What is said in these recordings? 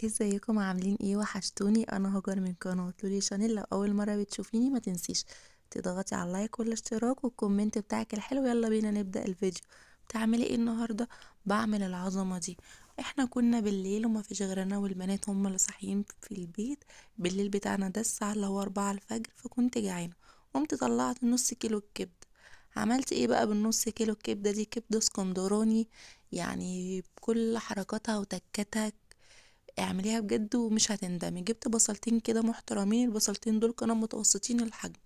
ازيكم عاملين ايه؟ وحشتوني. انا هاجر من قناة لولي شانيل. لو اول مرة بتشوفيني ما تنسيش تضغطي على اللايك والاشتراك والكومنت بتاعك الحلو. يلا بينا نبدأ الفيديو. بتعملي ايه النهاردة؟ بعمل العظمة دي. احنا كنا بالليل وما فيش غير انا والبنات هم اللي صاحيين في البيت. بالليل بتاعنا ده الساعة اللي هو 4 الفجر، فكنت جعانة. قمت طلعت نص كيلو الكبدة. عملت ايه بقى بالنص كيلو الكبدة دي؟ كبدة اسكندراني، يعني بكل حركاتها وتكاتها. اعمليها بجد ومش هتندمي. جبت بصلتين كده محترمين، البصلتين دول كانوا متوسطين الحجم،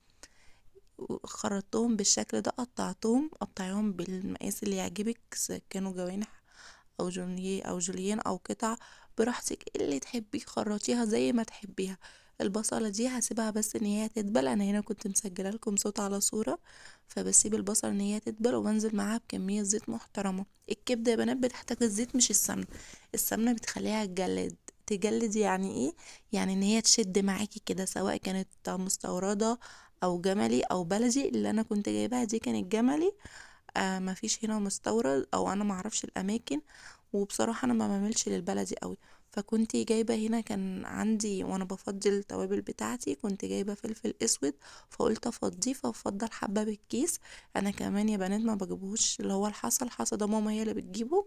خرطتهم بالشكل ده، قطعتهم قطعيهم بالمقاس اللي يعجبك، كانوا جوانح او جوليه او جوليان او قطع، براحتك اللي تحبيه خرطيها زي ما تحبيها. البصلة دي هسيبها بس ان هي تدبل. انا هنا كنت مسجله لكم صوت على صورة، فبسيب البصل ان هي تدبل وبنزل معاها بكمية زيت محترمة. الكبدة يا بنات بتحتاج الزيت مش السمنة. السمنة بتخليها تجلد. تجلد يعني ايه؟ يعني ان هي تشد معاكي كده، سواء كانت مستوردة او جملي او بلدي. اللي انا كنت جايباها دي كانت جملي. مفيش هنا مستورد، او انا معرفش الاماكن. وبصراحة انا ما بعملش للبلدي قوي. فكنت جايبة هنا، كان عندي وانا بفضي التوابل بتاعتي كنت جايبة فلفل اسود، فقلت افضيه فافضل حبة بالكيس. انا كمان يا بنات ما بجيبوش اللي هو الحصى ده ماما هي اللي بتجيبه.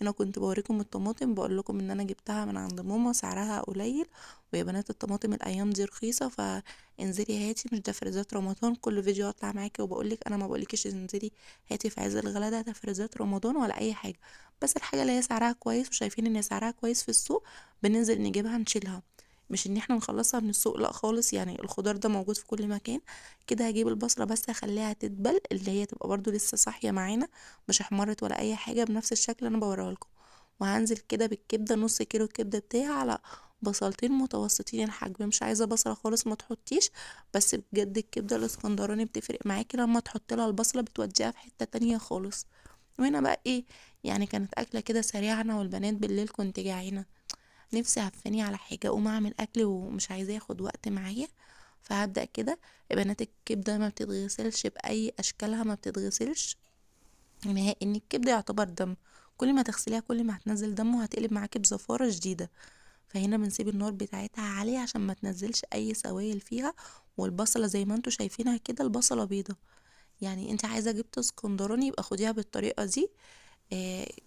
هنا كنت بوريكم الطماطم، بقول لكم ان انا جبتها من عند ماما، سعرها قليل. ويا بنات الطماطم الايام دي رخيصه، فانزلي هاتي. مش ده فريزات رمضان؟ كل فيديو اطلع معاكي وبقولك انا ما بقولكيش انزلي هاتي في عز الغلا، ده فريزات رمضان ولا اي حاجه. بس الحاجه اللي هي سعرها كويس وشايفين ان سعرها كويس في السوق، بننزل نجيبها نشيلها. مش ان احنا نخلصها من السوق، لا خالص. يعني الخضار ده موجود في كل مكان. كده هجيب البصله بس هخليها تدبل، اللي هي تبقى برضو لسه صاحيه معانا، مش احمرت ولا اي حاجه، بنفس الشكل اللي انا بوريه لكم. وهنزل كده بالكبده، نص كيلو الكبده بتاعي، على بصلتين متوسطين الحجم. مش عايزه بصله خالص ما تحطيش. بس بجد الكبده الاسكندراني بتفرق معاكي لما تحط لها البصله، بتوديها في حته تانية خالص. وهنا بقى ايه؟ يعني كانت اكله كده سريعه، انا والبنات بالليل كنت جعانه، نفسي هفاني على حاجه، اقوم اعمل اكل ومش عايزاه ياخد وقت معايا. فهبدا كده. يا بنات الكبده ما بتتغسلش باي اشكالها، ما بتتغسلش نهائي. ان الكبده يعتبر دم، كل ما تغسليها كل ما هتنزل دم وهتقلب معاكي بزفاره شديده. فهنا بنسيب النار بتاعتها عاليه عشان ما تنزلش اي سوائل فيها. والبصله زي ما انتوا شايفينها كده، البصله بيضه. يعني انت عايزه جبته اسكندراني يبقى خديها بالطريقه دي.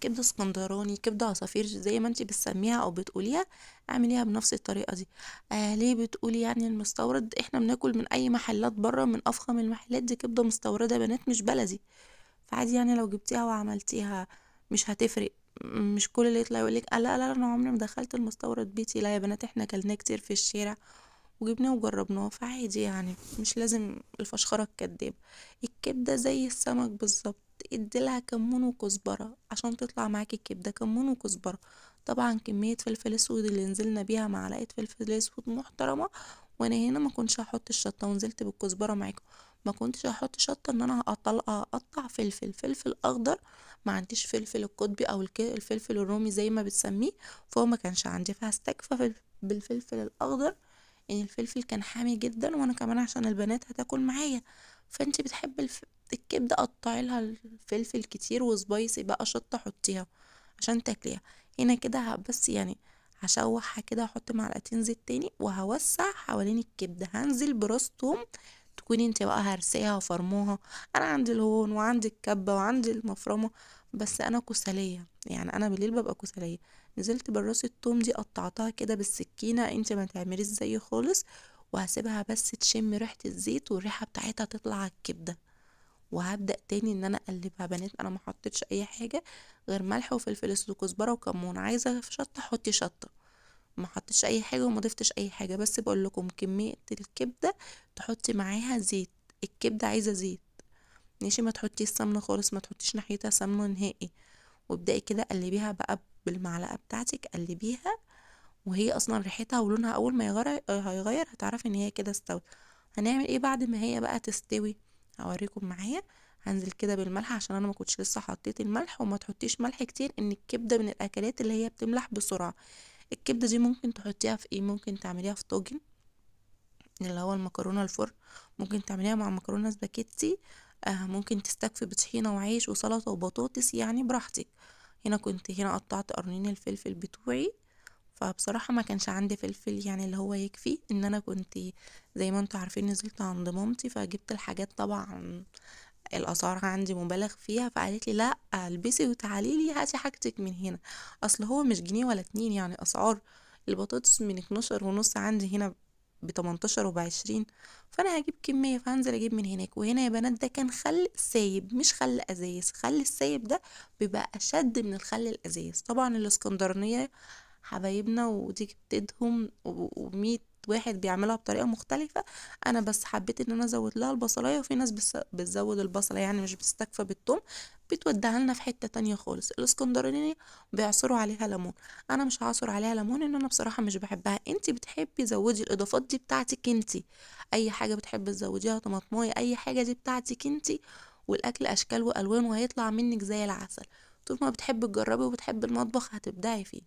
كبده اسكندراني، كبده عصافير، زي ما انت بتسميها او بتقوليها، اعمليها بنفس الطريقه دي. ليه بتقولي يعني المستورد؟ احنا بناكل من اي محلات بره، من افخم المحلات، دي كبده مستورده يا بنات مش بلدي. فعادي يعني لو جبتيها وعملتيها مش هتفرق. مش كل اللي يطلع يقولك لا لا انا عمري ما دخلت المستورد بيتي. لا يا بنات، احنا كلناه كتير في الشارع وجبناه وجربناه، فعادي يعني. مش لازم الفشخرة الكداب. الكبدة زي السمك بالظبط، اديلها كمون وكزبرة عشان تطلع معاكي الكبدة، كمون وكزبرة. طبعا كمية فلفل اسود اللي نزلنا بيها، معلقة فلفل اسود محترمة. وانا هنا ما كنتش هحط الشطة ونزلت بالكزبرة معاكم. ما كنتش هحط شطة، ان انا اقطع فلفل اخضر. ما عنديش فلفل القطبي او الفلفل الرومي زي ما بتسميه، فهو ما كانش عندي، فهستكفى بالفلفل الاخضر. يعني الفلفل كان حامي جدا، وانا كمان عشان البنات هتاكل معايا. فانتي بتحبي الكبده، قطعي لها الفلفل كتير وسبايسي بقى، شطه حطيها عشان تاكليها. هنا كده بس يعني هشوحها كده، احط معلقتين زيت تاني وهوسع حوالين الكبده. هنزل براس توم، تكوني انت بقى هرساها وفرموها. انا عندي الهون وعندي الكبه وعندي المفرمه، بس انا كسليه. يعني انا بالليل ببقى كسليه. نزلت بالراس التوم دي، قطعتها كده بالسكينة، انت ما تعمليش زي خالص. وهسيبها بس تشم ريحة الزيت والريحة بتاعتها تطلع على الكبدة. وهبدأ تاني ان انا اقلبها. بنات انا ما حطيتش اي حاجة غير ملح وفلفل اسود وكزبرة وكمون. عايزة شطة حطي شطة. ما حطيتش اي حاجة وما ضفتش اي حاجة، بس بقول لكم كمية الكبدة تحطي معاها زيت. الكبدة عايزة زيت. ماشي، ما تحطيش سمنة خالص، ما تحطيش ناحيتها سمنة نهائي. وابدأي كده قلبيها بقى بالمعلقة بتاعتك، قلبيها. وهي اصلا ريحتها ولونها اول ما هيغير هتعرفي ان هي كده استوت. هنعمل ايه بعد ما هي بقى تستوي؟ هوريكم معايا. هنزل كده بالملح عشان انا ما كنتش لسه حطيت الملح. وما تحطيش ملح كتير، ان الكبده من الاكلات اللي هي بتملح بسرعه. الكبده دي ممكن تحطيها في ايه؟ ممكن تعمليها في طاجن، اللي هو المكرونه الفرن. ممكن تعمليها مع مكرونه سباكيتي. ممكن تستكفي بطحينه وعيش وسلطه وبطاطس، يعني براحتك. هنا كنت قطعت قرنين الفلفل بتوعي، فبصراحة ما كانش عندي فلفل يعني اللي هو يكفي ان انا كنت زي ما انتوا عارفين نزلت عند مامتي، فجبت الحاجات طبعا الاسعار عندي مبالغ فيها، فقالت لي لا البسي وتعالي لي هاتي حاجتك من هنا. اصل هو مش جنيه ولا اتنين، يعني اسعار البطاطس من 12 ونص عندي هنا ب18 وب20. فانا هجيب كمية فهنزل اجيب من هناك. وهنا يا بنات ده كان خل سايب مش خل ازايز. خل السايب ده بيبقى اشد من الخل الازايز. طبعا الاسكندرانية حبايبنا ودي بتدهم ومية واحد بيعملها بطريقة مختلفة. انا بس حبيت ان انا ازود لها البصلاية، وفي ناس بتزود البصلة يعني مش بتستكفى بالثوم، بتوديها لنا في حتة تانية خالص. الاسكندرانية بيعصروا عليها ليمون، انا مش هعصر عليها ليمون ان انا بصراحة مش بحبها. انتي بتحبي زودي الاضافات دي بتاعتك انتي، اي حاجة بتحبي تزوديها طماطمايه اي حاجة دي بتاعتك انتي. والاكل اشكال والوان وهيطلع منك زي العسل. طول ما بتحبي تجربي وبتحبي المطبخ هتبدعي فيه.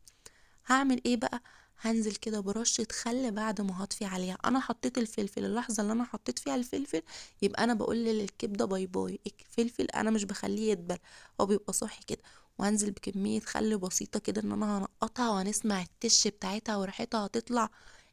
هعمل ايه بقى؟ هنزل كده برشة خل بعد ما هطفي عليها. انا حطيت الفلفل، اللحظة اللي انا حطيت فيها الفلفل يبقى انا بقول للكبدة باي باي. الفلفل انا مش بخليه يدبل، هو بيبقى صحي كده. وهنزل بكمية خل بسيطة كده ان انا هنقطها وهنسمع التش بتاعتها وريحتها هتطلع.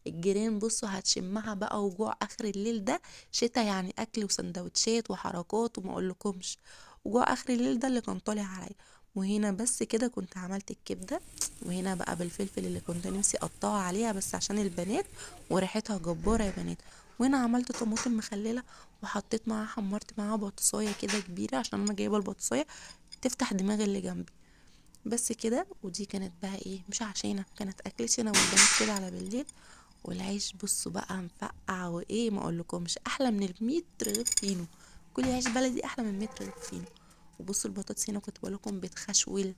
الجيران بصوا هتشمها بقى. وجوع اخر الليل ده شتا يعني اكل وسندوتشات وحركات وما اقولكمش. وجوع اخر الليل ده اللي كان طالع عليا. وهنا بس كده كنت عملت الكبدة. وهنا بقى بالفلفل اللي كنت نفسي اقطعه عليها بس عشان البنات وريحتها جبارة يا بنات. وهنا عملت طماطم مخللة وحطيت معاها، حمرت معاها بطاطساية كده كبيرة عشان انا جايبة البطاطساية تفتح دماغ اللي جنبي. بس كده. ودي كانت بقى ايه مش عشانة، كانت اكلتي انا والبنات كده على بالليل. والعيش بصوا بقى مفقع وايه ما اقولكمش احلى من الميت رغيف فينو. كل عيش بلدي احلى من 100 رغيف فينو. وبصوا البطاطس هنا كنت بقولكم بتخشول.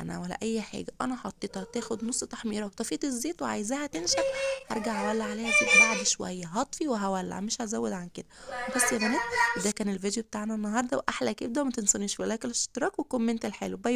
انا ولا اي حاجه، انا حطيتها تاخد نص تحميره وطفيت الزيت وعايزاها تنشف. هرجع اولع عليها زيت بعد شويه، هطفي وهولع مش هزود عن كده. بس يا بنات ده كان الفيديو بتاعنا النهارده، واحلى كبده. وما تنسونيش في لايك الاشتراك والكومنت الحلو. باي.